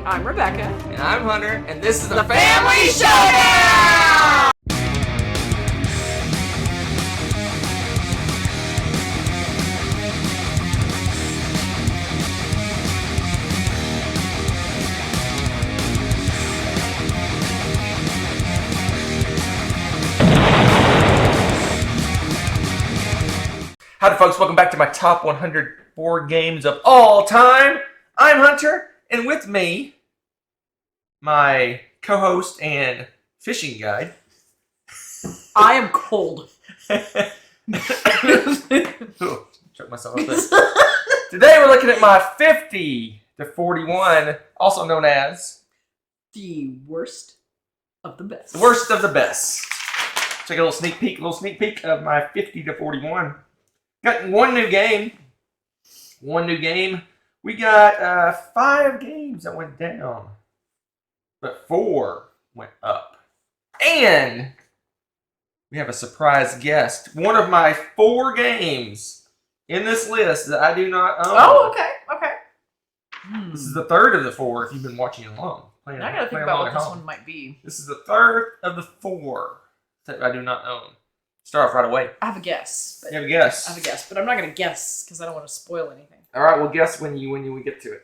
I'm Rebecca. And I'm Hunter, and this is the Family Showdown! Howdy folks, welcome back to my top 100 board games of all time. I'm Hunter, and with me, my co-host and fishing guide. I am cold. Ooh, choke myself up there. Today we're looking at my 50 to 41, also known as The worst of the best. the worst of the best. Take a little sneak peek of my 50 to 41. Got one new game. We got 5 games that went down, but 4 went up. And we have a surprise guest. One of my 4 games in this list that I do not own. Oh, okay. This is the third of the 4 if you've been watching along. I gotta think about what this one might be. This is the third of the 4 that I do not own. Start off right away. I have a guess. You have a guess? I have a guess, but I'm not gonna guess because I don't want to spoil anything. All right, we'll guess when we get to it.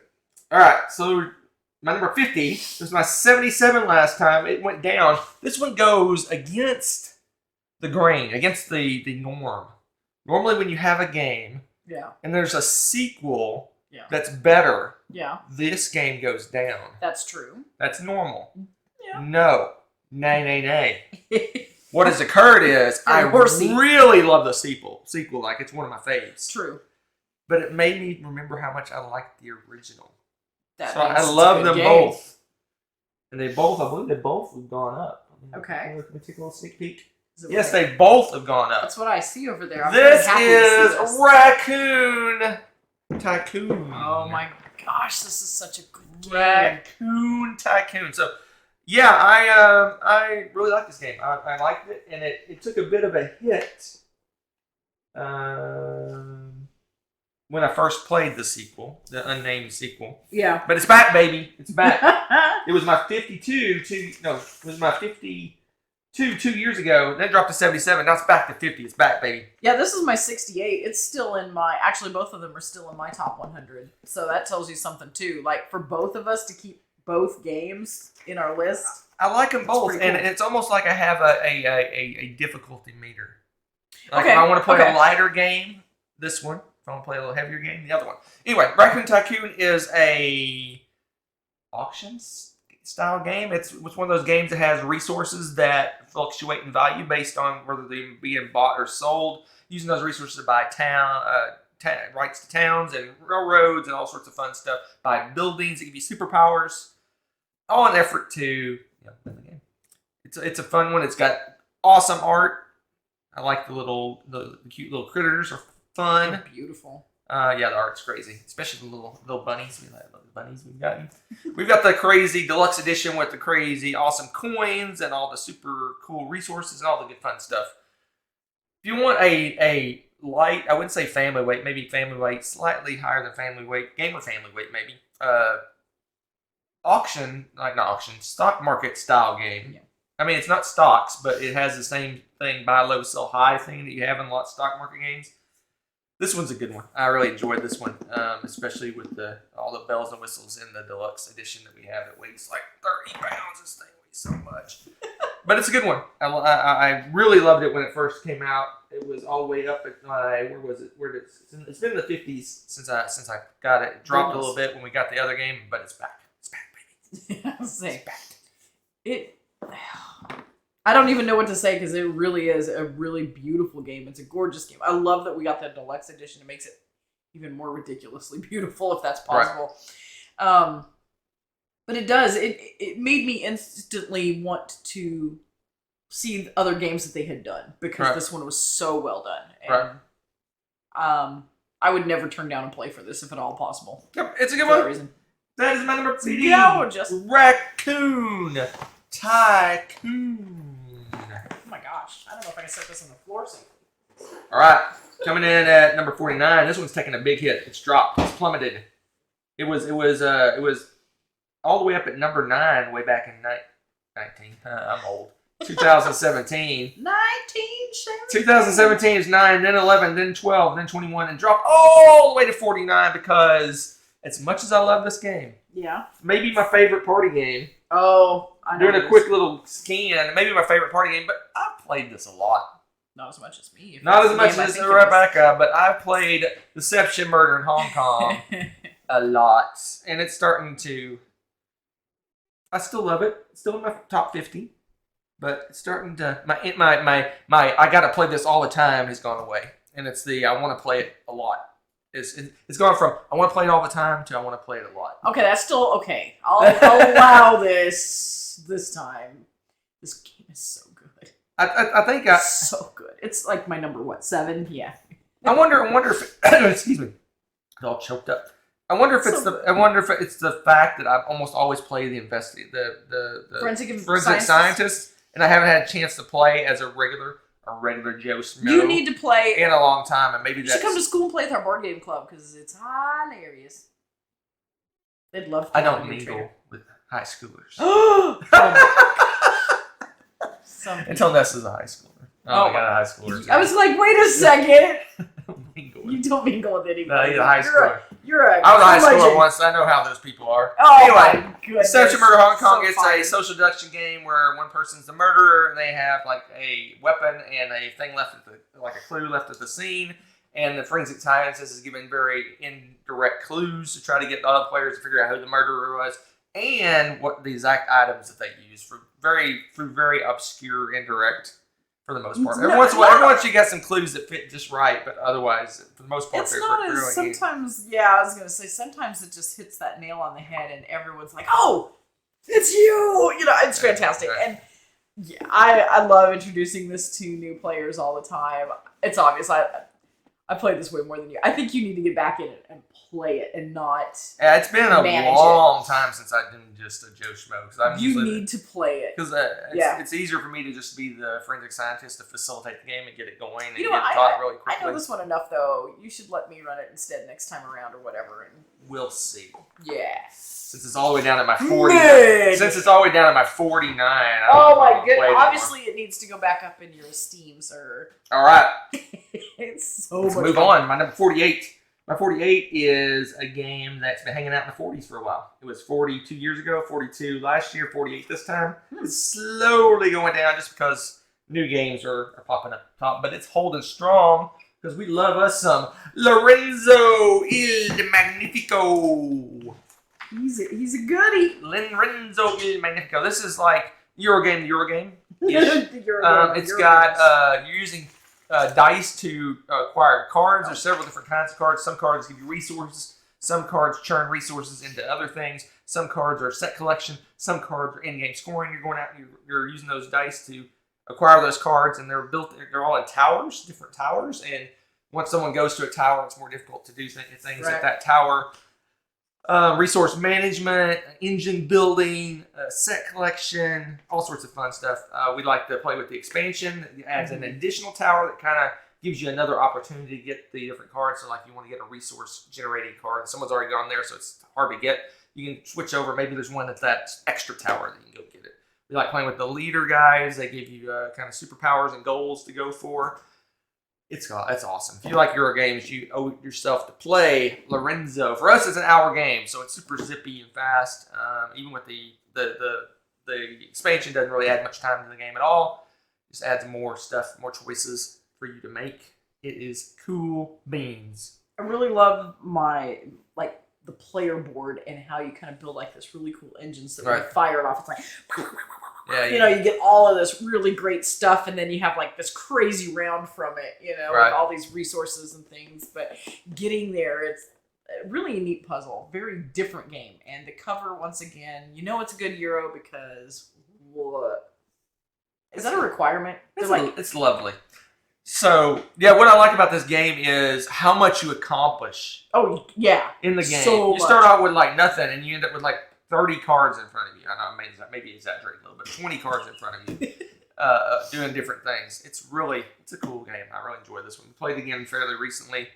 All right, so my number 50 was my 77 last time. It went down. This one goes against the grain, against the norm. Normally, when you have a game, and there's a sequel that's better, this game goes down. That's true. That's normal. Yeah. No. Nay. What has occurred is I horsey. really love the sequel. Like, it's one of my faves. True. But it made me remember how much I liked the original. That so I love them both. And they both, I believe they both have gone up. Okay. Let me take a little sneak peek. Yes, they both have gone up. That's what I see over there. I'm this very happy is to see this. Raccoon Tycoon. Oh my gosh, this is such a good game. Raccoon Tycoon. So, yeah, I really like this game. I liked it, and it took a bit of a hit when I first played the sequel, the unnamed sequel. Yeah. But it's back, baby. It's back. It was my 52 2 years ago. Then it dropped to 77. Now it's back to 50. It's back, baby. Yeah, this is my 68. It's still in my... Actually, both of them are still in my top 100. So that tells you something, too. Like, for both of us to keep both games in our list. I like them both, cool. and it's almost like I have a difficulty meter. Like, okay. if I want to play a lighter game, this one. If I want to play a little heavier game, the other one. Anyway, Raccoon Tycoon is a auction-style game. It's one of those games that has resources that fluctuate in value based on whether they're being bought or sold. Using those resources to buy rights to towns and railroads and all sorts of fun stuff. Buy buildings that give you superpowers. All in an effort to win the game. It's a fun one. It's got awesome art. I like the cute little critters are fun. They're beautiful. The art's crazy, especially the little bunnies. We like the bunnies we've gotten. We've got the crazy deluxe edition with the crazy awesome coins and all the super cool resources and all the good fun stuff. If you want a light, I wouldn't say family weight, maybe family weight, slightly higher than family weight, gamer family weight maybe. Stock market style game. Yeah. I mean, it's not stocks, but it has the same thing, buy low, sell high thing that you have in a lot of stock market games. This one's a good one. I really enjoyed this one, especially with all the bells and whistles in the deluxe edition that we have. It weighs like 30 pounds. This thing weighs so much. But it's a good one. I really loved it when it first came out. It was all the way up at where was it? It's been in the 50s since I got it. It dropped a little bit when we got the other game, but it's back. It's back, baby. It's back. I don't even know what to say because it really is a really beautiful game. It's a gorgeous game. I love that we got the deluxe edition. It makes it even more ridiculously beautiful if that's possible. Right. But it does. It made me instantly want to see other games that they had done because this one was so well done. And, I would never turn down a play for this if at all possible. Yep, it's a good one. Reason. That is my number 50. Raccoon Tycoon. Oh my gosh. I don't know if I can set this on the floor safely. All right. Coming in at number 49. This one's taking a big hit. It's dropped. It's plummeted. It was all the way up at number 9 way back in 19. I'm old. 2017. 2017 is 9, then 11, then 12, then 21, and dropped all the way to 49 because as much as I love this game, maybe my favorite party game. Oh, I know. Doing a quick little scan, maybe my favorite party game, but I've played this a lot. Not as much as me. Not as much as Rebecca, but I've played Deception Murder in Hong Kong a lot, and it's starting to. I still love it. It's still in my top 50, but it's starting to. My I gotta play this all the time has gone away, and it's the I want to play it a lot. It's gone from I want to play it all the time to I want to play it a lot. Okay, that's still okay. I'll allow this time. This game is so good. I think so good. It's like my number 7? Yeah. I wonder if excuse me, it's all choked up. I wonder if it's the fact that I almost always play the forensic scientist, and I haven't had a chance to play as a regular Joe Smo. You need to play in a long time, and maybe you should come to school and play with our board game club because it's hilarious. They'd love. To I don't mingle with high schoolers. Oh Until Nessa's a high schooler. I got a high schooler. I was like, wait a second. You don't mingle with anybody. No, he's a high schooler. I was a high schooler once. I know how those people are. Oh, anyway, my goodness. Deception Murder Hong Kong. So it's fun. a social deduction game where one person's the murderer and they have like a weapon and a thing left at a clue left at the scene. And the forensic scientist is given very indirect clues to try to get the other players to figure out who the murderer was and what the exact items that they use through very obscure indirect. For the most part, every once you get some clues that fit just right, but otherwise, for the most part, it's not as sometimes. Yeah, I was gonna say sometimes it just hits that nail on the head, and everyone's like, "Oh, it's you!" You know, it's fantastic, and yeah, I love introducing this to new players all the time. It's obvious I played this way more than you. I think you need to get back in it and play it and not. Yeah, it's been a long time since I've been just a Joe Schmo. You need to play it because it's easier for me to just be the forensic scientist to facilitate the game and get it going and get it taught really quickly. I know this one enough though. You should let me run it instead next time around or whatever. And we'll see. Yeah. Since it's all the way down at my 40. Since it's all the way down at my 49. Oh my goodness! Obviously, it needs to go back up in your esteem, sir. All right. It's so. Let's move on. My number 48. My 48 is a game that's been hanging out in the 40s for a while. It was 42 years ago, 42 last year, 48 this time. It's slowly going down just because new games are popping up top, but it's holding strong because we love us some Lorenzo il Magnifico. He's a goodie. Lorenzo il Magnifico. This is like Eurogame. It's got you're using dice to acquire cards. There's several different kinds of cards. Some cards give you resources. Some cards churn resources into other things. Some cards are set collection. Some cards are in-game scoring. You're going out. You're using those dice to acquire those cards, and they're all in towers, different towers. And once someone goes to a tower, it's more difficult to do things at that tower. Resource management, engine building, set collection, all sorts of fun stuff. We like to play with the expansion. It adds an additional tower that kind of gives you another opportunity to get the different cards. So like you want to get a resource generating card. Someone's already gone there, so it's hard to get. You can switch over. Maybe there's one that's that extra tower that you can go get it. We like playing with the leader guys. They give you kind of superpowers and goals to go for. It's awesome. If you like Euro games, you owe it yourself to play Lorenzo. For us, it's an hour game, so it's super zippy and fast. Even with the expansion, doesn't really add much time to the game at all. Just adds more stuff, more choices for you to make. It is cool beans. I really love the player board and how you kind of build like this really cool engine so when you fire it off, it's like you get all of this really great stuff, and then you have like this crazy round from it, with all these resources and things. But getting there, it's really a neat puzzle, very different game. And the cover, once again, it's a good Euro because what? Is that a requirement? It's lovely. So, what I like about this game is how much you accomplish. Oh, yeah. In the game. So you start out with like nothing, and you end up with like 30 cards in front of you. I know, maybe exaggerating a little bit. 20 cards in front of you, doing different things. It's a cool game. I really enjoy this one. We played the game fairly recently.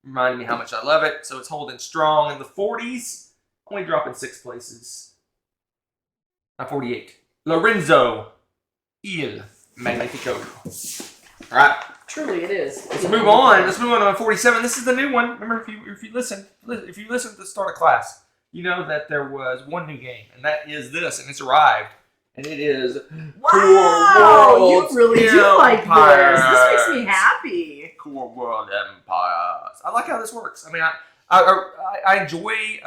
Reminded me how much I love it. So it's holding strong in the 40s, only dropping 6 places. Not 48. Lorenzo il Magnifico. All right. Truly, it is. Let's move on. Let's move on to 47. This is the new one. Remember, if you listen to the start of class, you know that there was one new game, and that is this, and it's arrived, and it is wow! You really do like Empires. this. This makes me happy. Core World Empires. I like how this works. I mean, I enjoy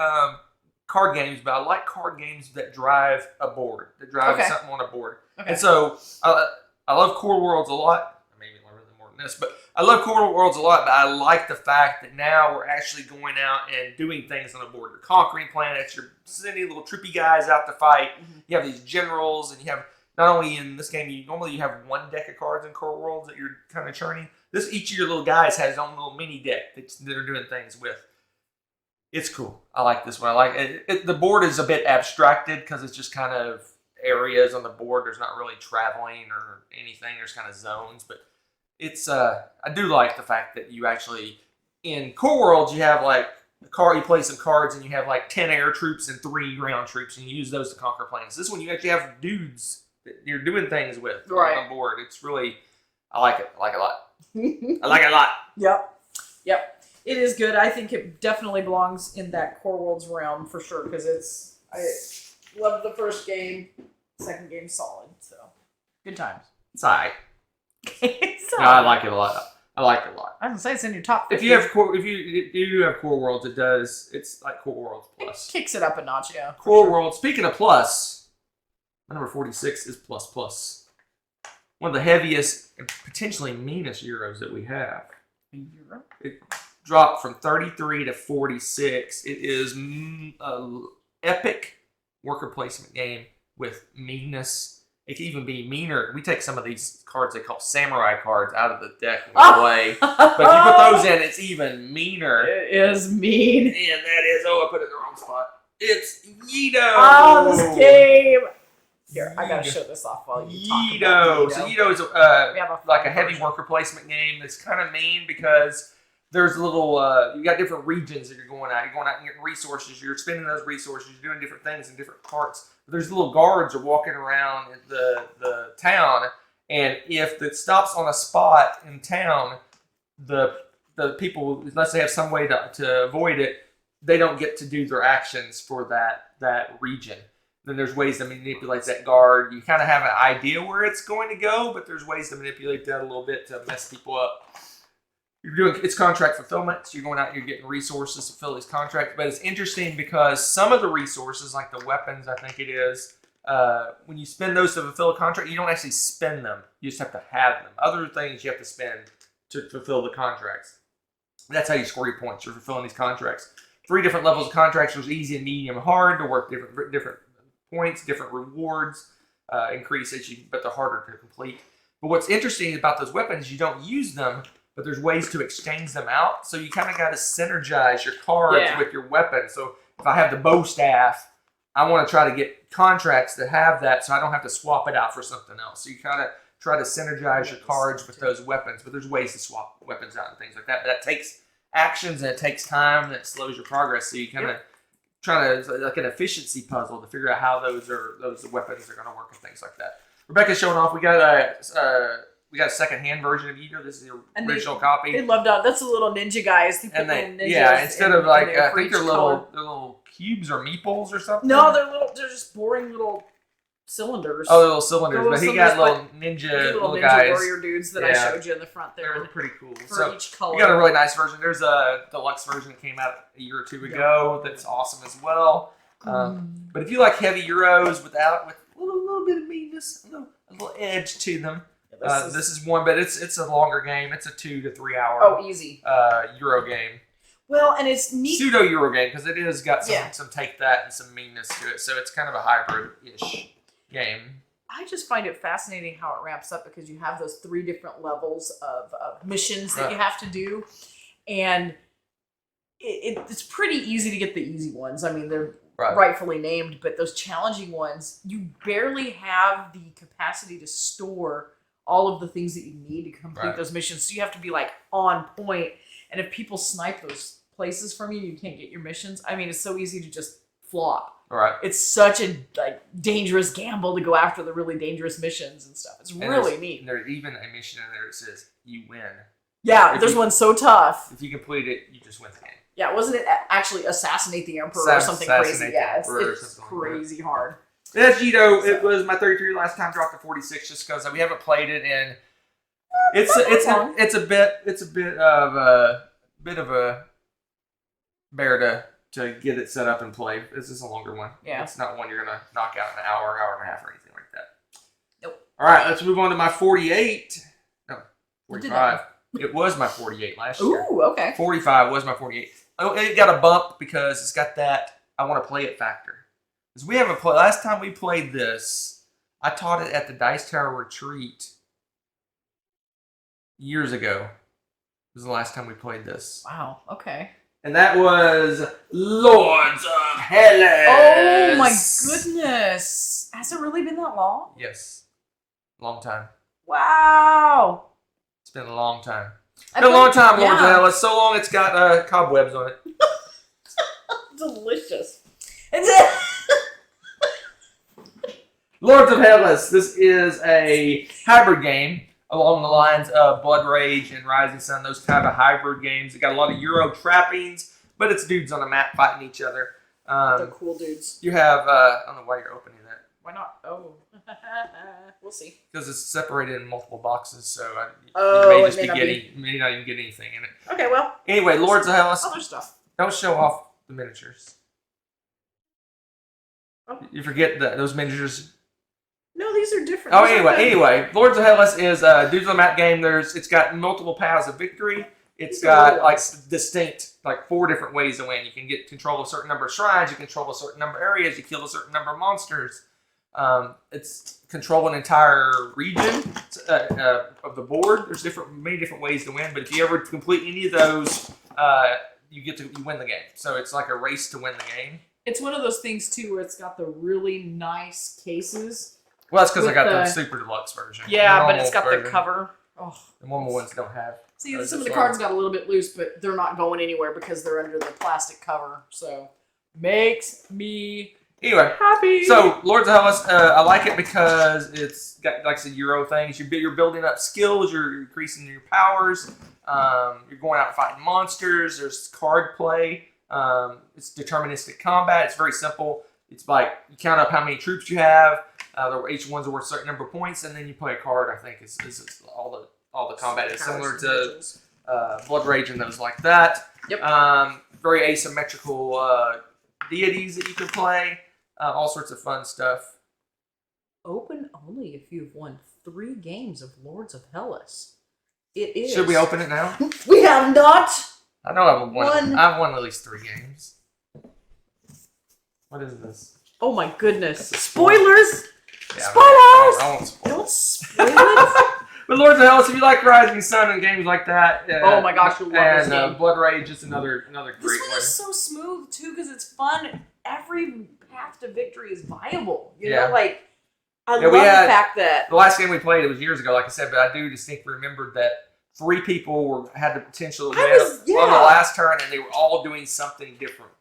card games, but I like card games that drive a board, that drive something on a board. Okay. And so I love Core Worlds a lot. Maybe a little more than this, but I love Core Worlds a lot. But I like the fact that now we're actually going out and doing things on the board. You're conquering planets. You're sending little trippy guys out to fight. Mm-hmm. You have these generals, and you have not only in this game. You have one deck of cards in Core Worlds that you're kind of churning. Each of your little guys has his own little mini deck that they're doing things with. It's cool. I like this one. I like it. The board is a bit abstracted because it's just kind of areas on the board. There's not really traveling or anything. There's kind of zones, but it's I do like the fact that you actually in Core Worlds you have like the card. You play some cards and you have like 10 air troops and 3 ground troops, and you use those to conquer planets. This one you actually have dudes that you're doing things with on the board. It's really I like it. I like it a lot. I like it a lot. Yep. It is good. I think it definitely belongs in that Core Worlds realm for sure because I loved the first game, second game solid, so good times. It's alright. No, I like it a lot. I like it a lot. I was gonna say it's in your top 50. If you do have Core Worlds, it's like Core Worlds Plus. It kicks it up a notch, yeah. Core Worlds. Speaking of plus, my number 46 is plus plus. One of the heaviest and potentially meanest Euros that we have. A Euro? It dropped from 33 to 46. It is an epic worker placement game with meanness. It can even be meaner. We take some of these cards they call samurai cards out of the deck and we play. But if you put those in, it's even meaner. It is mean. And that is, I put it in the wrong spot. It's Yeedo. Oh, this game. Here, I gotta show this off while you talk about Yeedo. So Yeedo is like a heavy worker placement game that's kind of mean because there's a little, you got different regions that you're going out. You're going out and getting resources. You're spending those resources. You're doing different things in different parts. But there's little guards are walking around the town, and if it stops on a spot in town, the people, unless they have some way to avoid it, they don't get to do their actions for that region. Then there's ways to manipulate that guard. You kind of have an idea where it's going to go, but there's ways to manipulate that a little bit to mess people up. It's contract fulfillment, so you're going out, you're getting resources to fill these contracts. But it's interesting because some of the resources, like the weapons, I think it is, when you spend those to fulfill a contract, you don't actually spend them. You just have to have them. Other things you have to spend to fulfill the contracts. That's how you score your points. You're fulfilling these contracts. 3 different levels of contracts. There's easy, medium, hard to work different points, different rewards, increase but they're harder to complete. But what's interesting about those weapons, you don't use them, but there's ways to exchange them out. So you kind of got to synergize your cards with your weapon. So if I have the bow staff, I want to try to get contracts that have that so I don't have to swap it out for something else. So you kind of try to synergize your cards with those weapons. But there's ways to swap weapons out and things like that. But that takes actions and it takes time and it slows your progress. So you kind of try to, like an efficiency puzzle to figure out how those weapons are going to work and things like that. Rebecca's showing off. We got a second-hand version of Yeedo. This is the original copy. They loved that. That's the little ninja guys. Instead of like I think they're little cubes or meeples or something. No, they're just boring little cylinders. Oh, little cylinders. But he got little ninja guys. Warrior dudes that I showed you in the front there. They're pretty cool. For each color. We got a really nice version. There's a deluxe version that came out a year or 2 ago that's awesome as well. But if you like heavy Euros with a little bit of meanness, a little edge to them, this is one. But it's a longer game. It's a 2 to 3 hour. Easy. Euro game. Well, and it's neat. Pseudo Euro game because it is got some take that and some meanness to it. So it's kind of a hybrid-ish game. I just find it fascinating how it ramps up because you have those 3 different levels of missions that you have to do, and it's pretty easy to get the easy ones. I mean, they're rightfully named, but those challenging ones, you barely have the capacity to store all of the things that you need to complete those missions. So you have to be like on point. And if people snipe those places from you, you can't get your missions. I mean, it's so easy to just flop. Right. It's such a dangerous gamble to go after the really dangerous missions and stuff. It's really neat. And there's even a mission in there that says you win. Yeah, there's one so tough. If you complete it, you just win the game. Yeah, wasn't it actually assassinate the emperor or something crazy? Yeah, it's crazy hard. That's Gito. It was my 33 last time. Dropped to 46 just because we haven't played it in. It's a bit of a bear to get it set up and play. This is a longer one. Yeah. It's not one you're gonna knock out in an hour and a half or anything like that. Nope. All right, let's move on to my 48. No, 45. It was my 48 last year. Ooh, okay. 45 was my 48. Oh, it got a bump because it's got that I want to play it factor. Because we haven't played. Last time we played this, I taught it at the Dice Tower Retreat years ago. Was the last time we played this. Wow. Okay. And that was Lords of Hellas. Oh my goodness! Has it really been that long? Yes, long time. Wow. It's been a long time. It's been a long time, Lords of Hellas. So long, it's got cobwebs on it. Delicious. Lords of Hellas. This is a hybrid game along the lines of Blood Rage and Rising Sun. Those kind of hybrid games. It got a lot of Euro trappings, but it's dudes on a map fighting each other. They're cool dudes. You have I don't know why you're opening that. Why not? Oh, we'll see. Because it's separated in multiple boxes, so you may not even get anything in it. Okay, well. Anyway, Lords of Hellas. Other stuff. Don't show off the miniatures. Oh. You forget that those miniatures. No, these are different. Oh, anyway, Lords of Hellas is a dudes on the map game. It's got multiple paths of victory. It's got distinct 4 different ways to win. You can get control of a certain number of shrines. You control a certain number of areas. You kill a certain number of monsters. It's control an entire region of the board. There's many different ways to win. But if you ever complete any of those, you win the game. So it's like a race to win the game. It's one of those things too where it's got the really nice cases. Well, that's because I got the super deluxe version. Yeah, but it's got the cover. Oh, the normal ones don't have. See, some of the cards got a little bit loose, but they're not going anywhere because they're under the plastic cover. So, makes me happy. So Lords of Hellas, I like it because it's got, like I said, Euro things. You're building up skills. You're increasing your powers. You're going out fighting monsters. There's card play. It's deterministic combat. It's very simple. It's like you count up how many troops you have. Each one's worth a certain number of points, and then you play a card. I think is all the combat is similar to Blood Rage and those like that. Yep. Very asymmetrical deities that you can play. All sorts of fun stuff. Open only if you've won 3 games of Lords of Hellas. It is. Should we open it now? We have not. I know I've won at least 3 games. What is this? Oh my goodness! Spoilers! Yeah, Spoilers! I won't spoil. Don't spoil it. But Lords of Hellas, if you like Rising Sun and games like that, oh my gosh, you'll love this game. And Blood Rage is another great This one one. is so smooth too because it's fun. Every path to victory is viable. You know, like I love the fact that the last game we played, it was years ago, like I said, but I do distinctly remember that 3 people had the potential to win on the last turn, and they were all doing something different.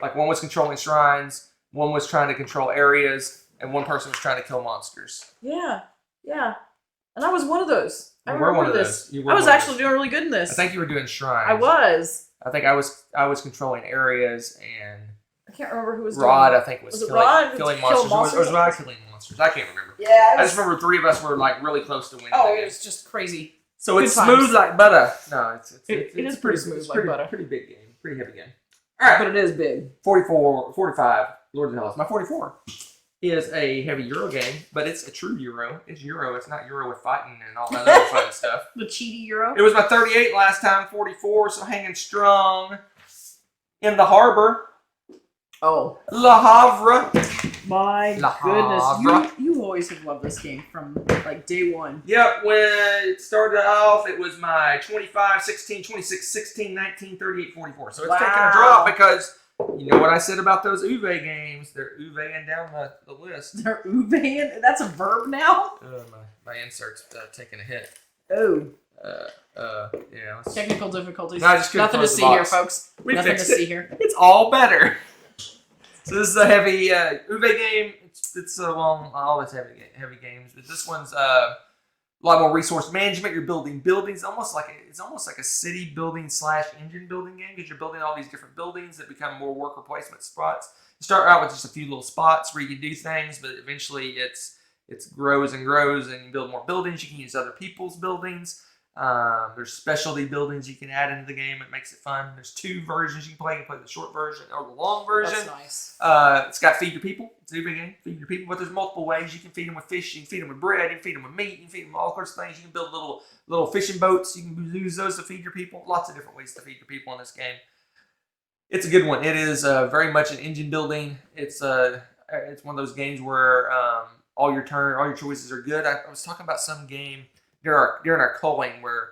Like one was controlling shrines, one was trying to control areas, and one person was trying to kill monsters. Yeah. And I was one of those. I were one of those. I was actually doing really good in this. I think you were doing shrines. I was. I think I was controlling areas, and I can't remember who was Rod, doing I think, was killing monsters. Or was Rod killing monsters? I can't remember. Yeah. I just remember 3 of us were like really close to winning. Oh, it was just crazy. So it's smooth like butter. No, it is pretty smooth like butter. Pretty big game. Pretty heavy game. All right. But it is big. 45, Lords of Hellas. My 44 is a heavy Euro game, but it's a true Euro. It's Euro. It's not Euro with fighting and all that other fun stuff. The cheaty Euro. It was my 38 last time, 44, so hanging strong in the harbor. Oh. Le Havre. My goodness. Havre. You always have loved this game from like day one. Yep, when it started off, it was my 25, 16, 26, 16, 19, 38, 44. So it's taking a drop because you know what I said about those Uwe games. They're Uweing down the list. They're Uweing? That's a verb now? My insert's taking a hit. Oh. Yeah. Technical difficulties. No, I just nothing to see here, folks. We nothing fixed to it. see here. It's all better. So this is a heavy Uwe game. It's well, I always heavy games, but this one's a lot more resource management. You're building buildings, it's almost like a city building / engine building game because you're building all these different buildings that become more worker placement spots. You start out with just a few little spots where you can do things, but eventually it grows and grows, and you build more buildings. You can use other people's buildings. There's specialty buildings you can add into the game. It makes it fun. There's 2 versions you can play. You can play the short version or the long version. That's nice. It's got feed your people. It's a big game. Feed your people. But there's multiple ways. You can feed them with fish. You can feed them with bread. You can feed them with meat. You can feed them with all sorts of things. You can build little fishing boats. You can use those to feed your people. Lots of different ways to feed your people in this game. It's a good one. It is very much an engine building. It's one of those games where all your choices are good. I was talking about some game during our culling where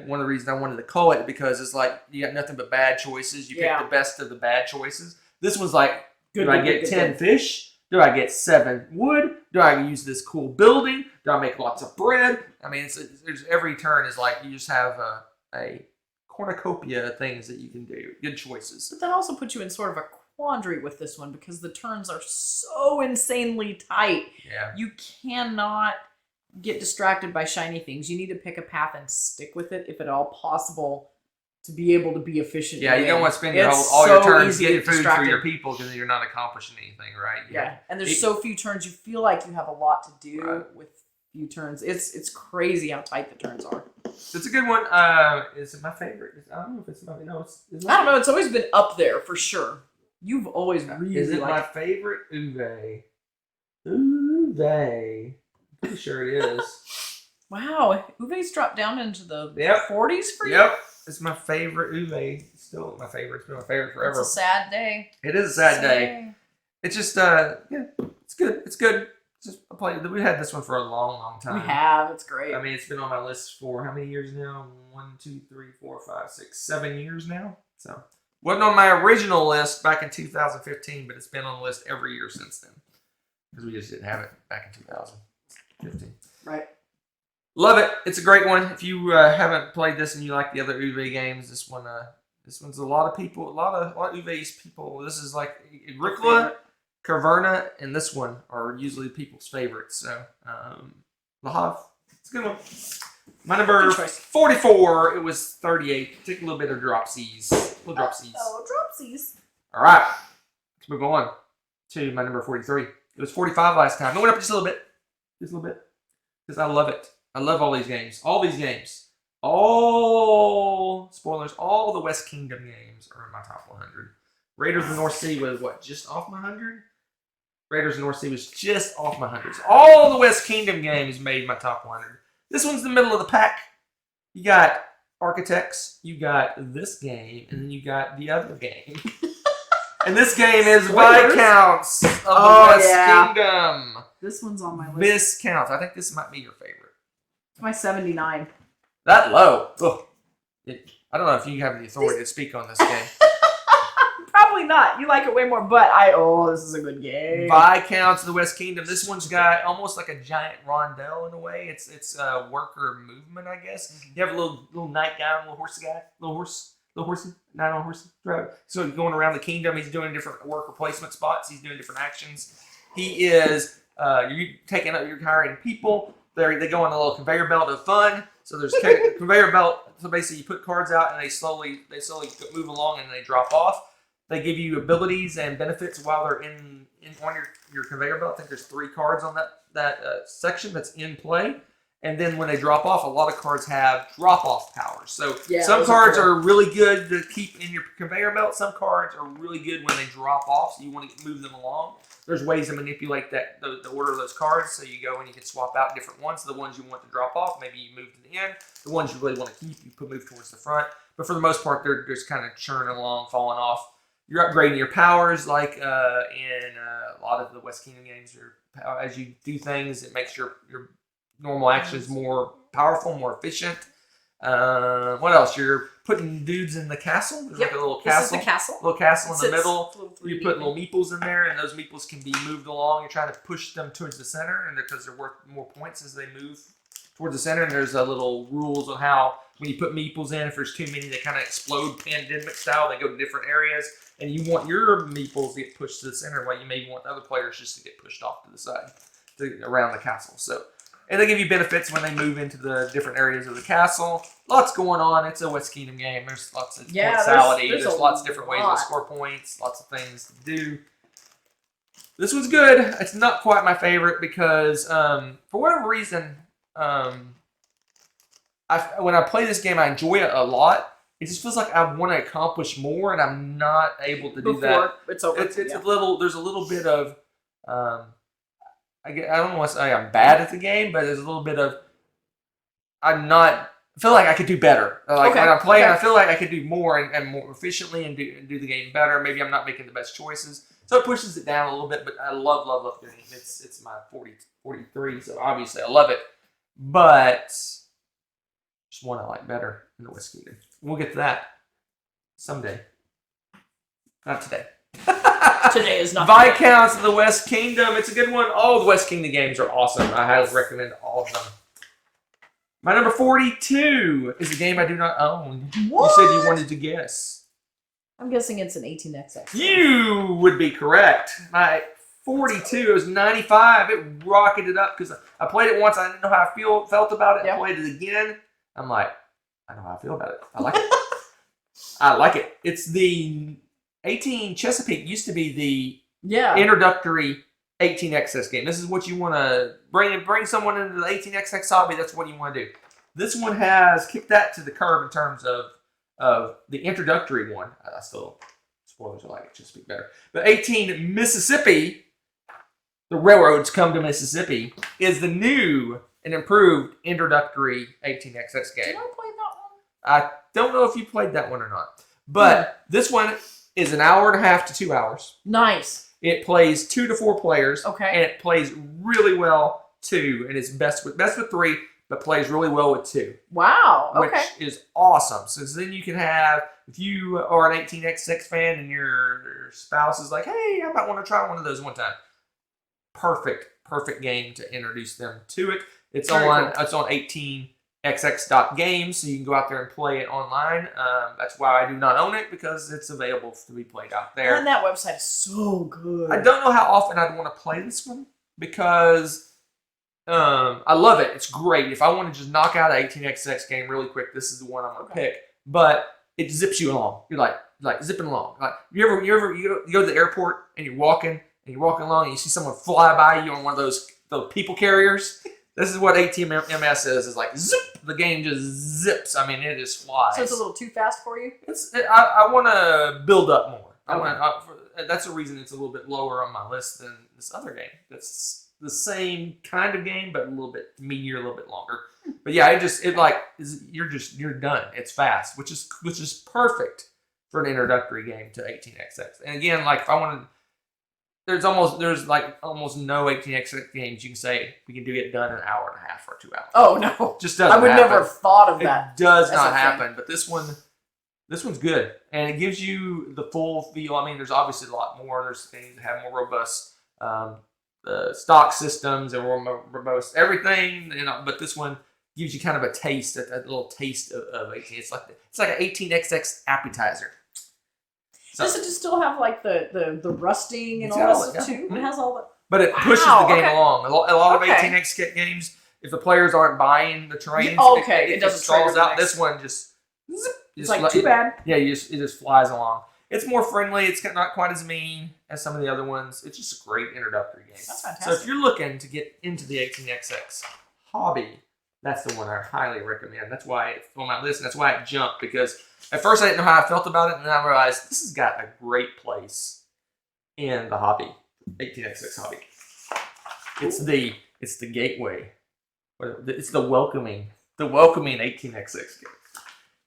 one of the reasons I wanted to cull it because it's like you got nothing but bad choices. You pick the best of the bad choices. This one's like, do I get 10 fish? Do I get 7 wood? Do I use this cool building? Do I make lots of bread? I mean, there's every turn is like you just have a cornucopia of things that you can do. Good choices. But that also puts you in sort of a quandary with this one because the turns are so insanely tight. Yeah. You cannot get distracted by shiny things. You need to pick a path and stick with it if at all possible to be able to be efficient. Yeah, you don't want to spend all your turns getting food for your people because you're not accomplishing anything, right? Yeah, and there's so few turns. You feel like you have a lot to do with few turns. It's crazy how tight the turns are. It's a good one. Is it my favorite? I don't know if it's my I don't know. It's always been up there for sure. You've always really Is it my favorite Uwe? Uwe. Pretty sure it is. Wow, Uwe's dropped down into the 40s for you? Yep, it's my favorite Uwe. It's still my favorite. It's been my favorite forever. It's a sad day. It is a sad day. It's just, it's good. It's good. It's just we had this one for a long, long time. We have. It's great. I mean, it's been on my list for how many years now? 1, 2, 3, 4, 5, 6, 7 years now. So, wasn't on my original list back in 2015, but it's been on the list every year since then because we just didn't have it back in 2015. Right. Love it. It's a great one. If you haven't played this and you like the other Uwe games, this one's a lot of people, a lot of Uwe's people. This is like Rikla, Caverna, and this one are usually people's favorites. So, Le Havre, it's a good one. My number 44, it was 38. Take a little bit of dropsies. Little dropsies. Oh, dropsies. All right. Let's move on to my number 43. It was 45 last time. It went up just a little bit. Just a little bit. Because I love it. I love all these games. All these games. All, spoilers, all the West Kingdom games are in my top 100. Raiders of the North Sea was what, just off my 100? Raiders of the North Sea was just off my 100. So all the West Kingdom games made my top 100. This one's the middle of the pack. You got Architects, you got this game, and then you got the other game. And this game is Viscounts of the West Kingdom. This one's on my list. Viscounts. I think this might be your favorite. It's my 79. That low. Ugh. I don't know if you have the authority to speak on this game. Probably not. You like it way more, but this is a good game. Viscounts of the West Kingdom. This one's got almost like a giant rondelle in a way. It's worker movement, I guess. Mm-hmm. You have a little knight guy, little horsey guy, little horsey, knight on horsey driver. So he's going around the kingdom. He's doing different worker placement spots. He's doing different actions. He is you're hiring people. They go on a little conveyor belt of fun. So there's conveyor belt. So basically, you put cards out and they slowly move along and they drop off. They give you abilities and benefits while they're on your conveyor belt. I think there's 3 cards on that section that's in play. And then when they drop off, a lot of cards have drop-off powers. So some cards are really good to keep in your conveyor belt. Some cards are really good when they drop off, so you want to move them along. There's ways to manipulate the order of those cards. So you go and you can swap out different ones. The ones you want to drop off, maybe you move to the end. The ones you really want to keep, you move towards the front. But for the most part, they're just kind of churning along, falling off. You're upgrading your powers, like in a lot of the West Kingdom games. As you do things, it makes your normal actions more powerful, more efficient. What else? You're putting dudes in the castle. There's like a little castle. This is the castle. Little castle in the middle. You put little meeples in there, and those meeples can be moved along. You're trying to push them towards the center, and because they're worth more points as they move towards the center. And there's a little rules on how when you put meeples in, if there's too many, they kind of explode pandemic style. They go to different areas. and you want your meeples to get pushed to the center, while you maybe want the other players just to get pushed off to the side, around the castle. So, and they give you benefits when they move into the different areas of the castle. Lots going on. It's a West Kingdom game. There's lots of pointsality. There's lots of different ways to score points. Lots of things to do. This one's good. It's not quite my favorite because, for whatever reason, when I play this game, I enjoy it a lot. It just feels like I want to accomplish more, and I'm not able to do that. It's over. It's a little. There's a little bit of. I don't want to say I'm bad at the game, but there's a little bit of. I'm not. I feel like I could do better. Like when I'm playing, I feel like I could do more and more efficiently and do the game better. Maybe I'm not making the best choices, so it pushes it down a little bit. But I love the game. It's my 43, so obviously I love it. But just one I like better in the West Kingdom. We'll get to that someday. Not today. Today is not. Viscounts of the West Kingdom. It's a good one. All the West Kingdom games are awesome. I highly recommend all of them. My number 42 is a game I do not own. What? You said you wanted to guess. I'm guessing it's an 18XX. You would be correct. My 42, it was 95. It rocketed up because I played it once. I didn't know how I felt about it. I played it again. I'm like, I know how I feel about it. I like it. I like it. It's the 18 Chesapeake used to be the introductory 18XX game. This is what you want to bring someone into the 18XX hobby. That's what you want to do. This one has kicked that to the curb in terms of the introductory one. I still, spoilers, I like it. Chesapeake better. But 18 Mississippi, the railroads come to Mississippi, is the new and improved introductory 18XX game. Did I play that one? I don't know if you played that one or not. But this one is an hour and a half to 2 hours. Nice. It plays 2 to 4 players. Okay. And it plays really well 2. And it's best with 3, but plays really well with 2. Wow. Okay. Which is awesome. So then you can have, if you are an 18XX fan and your spouse is like, hey, I might want to try one of those one time. Perfect game to introduce them to it. It's on 18xx.games, so you can go out there and play it online. That's why I do not own it, because it's available to be played out there. And that website is so good. I don't know how often I'd want to play this one, because I love it. It's great. If I want to just knock out an 18xx game really quick, this is the one I'm going to pick. But it zips you along. You're like zipping along. Like you go to the airport and you're walking along and you see someone fly by you on one of those people carriers. This is what ATMS is like, zip, the game just zips. I mean, it just flies. So it's a little too fast for you? I want to build up more. That's the reason it's a little bit lower on my list than this other game. That's the same kind of game, but a little bit meatier, a little bit longer. But yeah, you're done. It's fast, which is perfect for an introductory game to 18xx. And again, like if I wanted, there's almost no 18xx games you can say we can get done in an hour and a half or 2 hours. Oh no, just doesn't. I would happen. never have thought of that. It does not happen. But this one's good, and it gives you the full feel. I mean, there's obviously a lot more. There's things that have more robust stock systems and more robust everything. But this one gives you kind of a taste, a little taste of 18. It's like an 18xx appetizer. So, does it just still have like the rusting and all that stuff too? Mm-hmm. It has all that. But it pushes the game along. A lot of 18x games, if the players aren't buying the trains, it doesn't stalls out. This one just zip, it's like too bad. Yeah, it just flies along. It's more friendly. It's not quite as mean as some of the other ones. It's just a great introductory game. That's fantastic. So if you're looking to get into the 18xx hobby, that's the one I highly recommend. That's why it's on my list, and that's why it jumped, because at first I didn't know how I felt about it, and then I realized this has got a great place in the hobby, 18xx hobby. It's the gateway. It's the welcoming 18xx game.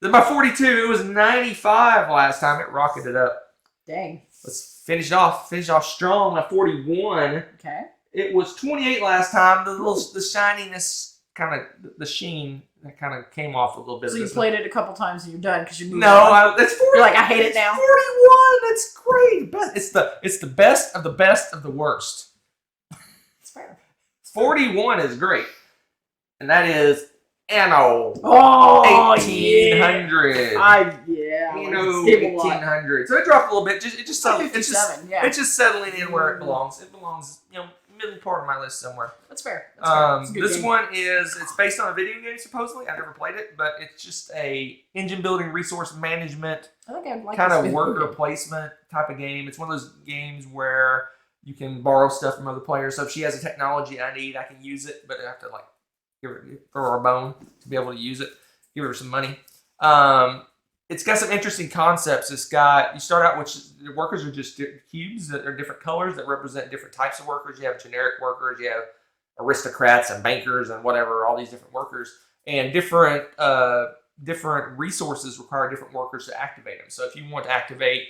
Then by 42, it was 95 last time. It rocketed up. Dang. Let's finish off strong. My 41. Okay. It was 28 last time. The shininess, kind of the sheen, that kind of came off a little bit. So you played it a couple times and you're done because you moved that's 40. You're like, I hate it now. 41. That's great. It's the best of the worst. It's fair. 41 is great, and that is Anno. Oh, 1800. Yeah. Anno 1800. So it dropped a little bit. It's just settling in where it belongs. It belongs, middle part of my list somewhere. That's fair. That's fair. This one it's based on a video game supposedly. I've never played it, but it's just a engine building, resource management, I think I'd like kind of worker placement type of game. It's one of those games where you can borrow stuff from other players. So if she has a technology I need, I can use it, but I have to throw her a bone to be able to use it. Give her some money. It's got some interesting concepts. You start out with the workers are just cubes that are different colors that represent different types of workers. You have generic workers, you have aristocrats and bankers and whatever, all these different workers. And different resources require different workers to activate them. So if you want to activate,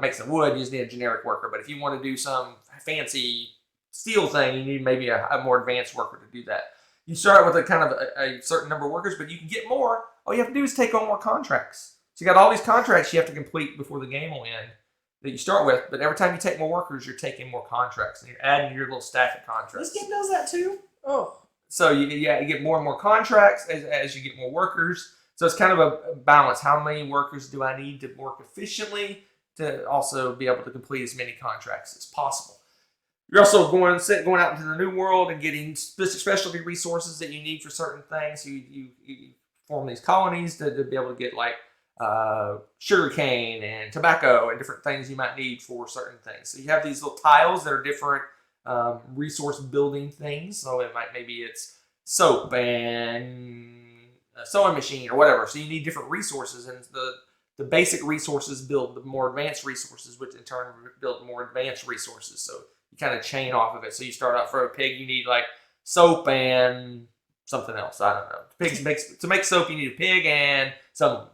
make some wood, you just need a generic worker. But if you want to do some fancy steel thing, you need maybe a more advanced worker to do that. You start with a certain number of workers, but you can get more. All you have to do is take on more contracts. So you got all these contracts you have to complete before the game will end that you start with. But every time you take more workers, you're taking more contracts. And you're adding your little stack of contracts. This game does that too? Oh. So you get more and more contracts as you get more workers. So it's kind of a balance. How many workers do I need to work efficiently to also be able to complete as many contracts as possible? You're also going out into the new world and getting specialty resources that you need for certain things. So you form these colonies to be able to get sugarcane and tobacco and different things you might need for certain things. So you have these little tiles that are different resource building things. So maybe it's soap and a sewing machine or whatever. So you need different resources, and the basic resources build the more advanced resources, which in turn build more advanced resources. So you kind of chain off of it. So you start out for a pig, you need soap and something else. I don't know. To make soap, you need a pig and some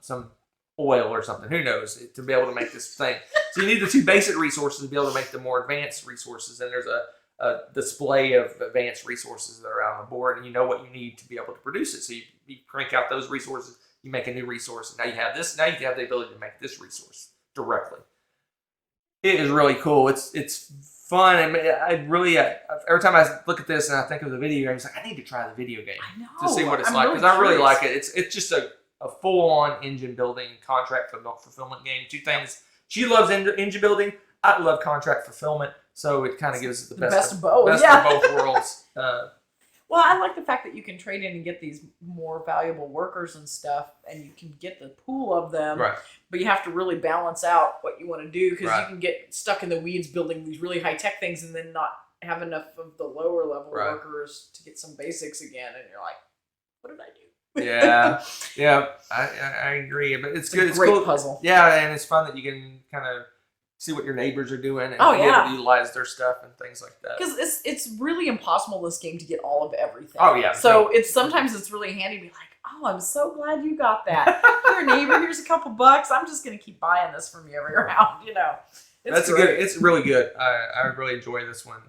oil or something. Who knows? To be able to make this thing. So you need the two basic resources to be able to make the more advanced resources. And there's a display of advanced resources that are out on the board, and you know what you need to be able to produce it. So you crank out those resources, you make a new resource, and now you have this. Now you have the ability to make this resource directly. It is really cool. It's fun. Every time I look at this and I think of the video game, it's I need to try the video game to see what it's like, because I really like it. It's just a full-on engine building contract fulfillment game. Two things. She loves engine building. I love contract fulfillment. So it kind of gives the best of both worlds. Well, I like the fact that you can trade in and get these more valuable workers and stuff, and you can get the pool of them. Right. But you have to really balance out what you want to do, because you can get stuck in the weeds building these really high-tech things and then not have enough of the lower-level workers to get some basics again, and you're like, what did I do? Yeah, I agree. But it's good. It's a great puzzle. Yeah, and it's fun that you can kind of see what your neighbors are doing and be able to utilize their stuff and things like that. Because it's really impossible in this game to get all of everything. Oh, yeah. So sometimes it's really handy to be like, oh, I'm so glad you got that. Your neighbor, here's a couple bucks. I'm just going to keep buying this from you every round, It's really good. I really enjoy this one.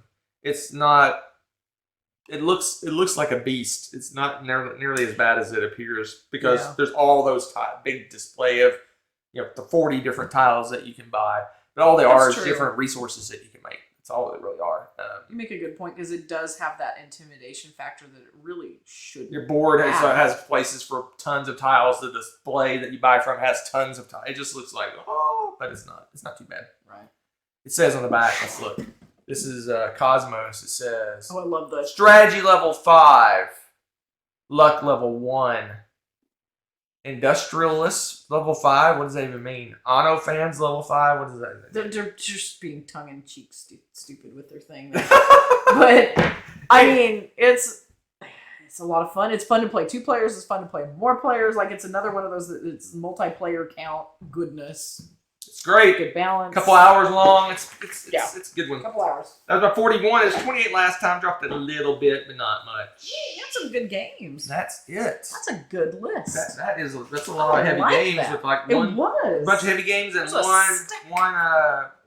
It's not... It looks like a beast. It's not nearly as bad as it appears, because there's all those big display of the 40 different tiles that you can buy. But all they are is different resources that you can make. That's all they really are. You make a good point, because it does have that intimidation factor that it really shouldn't. Your board has places for tons of tiles. The display that you buy from has tons of tiles. It just looks like, but it's not. It's not too bad. Right. It says on the back, let's look. This is Cosmos. It says, I love that. Strategy level 5. Luck level 1. Industrialists level 5. What does that even mean? Anno fans level 5. What does that mean? They're just being tongue-in-cheek stupid with their thing. But I mean, it's a lot of fun. It's fun to play 2 players. It's fun to play more players. It's another one of those it's multiplayer count goodness. It's great. Good balance. Couple hours long. It's a good one. Couple hours. That was about 41. It was 28 last time. Dropped it a little bit, but not much. Yeah, that's some good games. That's it. That's a good list. That's a lot of heavy games with a bunch of heavy games and one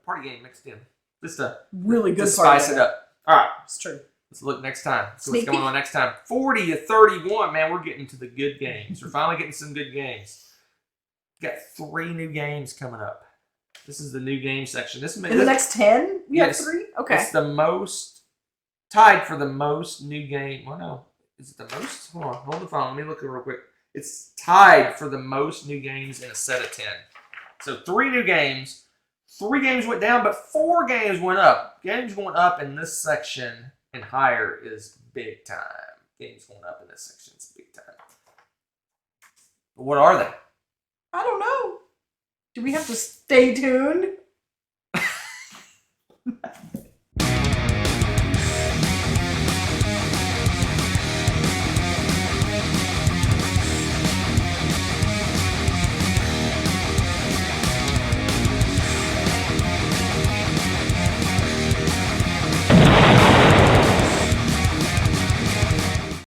party game mixed in. Just a really good to spice it up. All right, it's true. Let's look next time. See what's going on next time. 40 to 31. Man, we're getting to the good games. We're finally getting some good games. Got 3 new games coming up. This is the new game section. In the next 10? You have 3? Okay. It's the most, tied for the most new game. Well, no. Is it the most? Hold the phone. Let me look it real quick. It's tied for the most new games in a set of 10. So 3 new games. 3 games went down, but 4 games went up. Games going up in this section and higher is big time. Games going up in this section is big time. But what are they? I don't know. Do we have to stay tuned?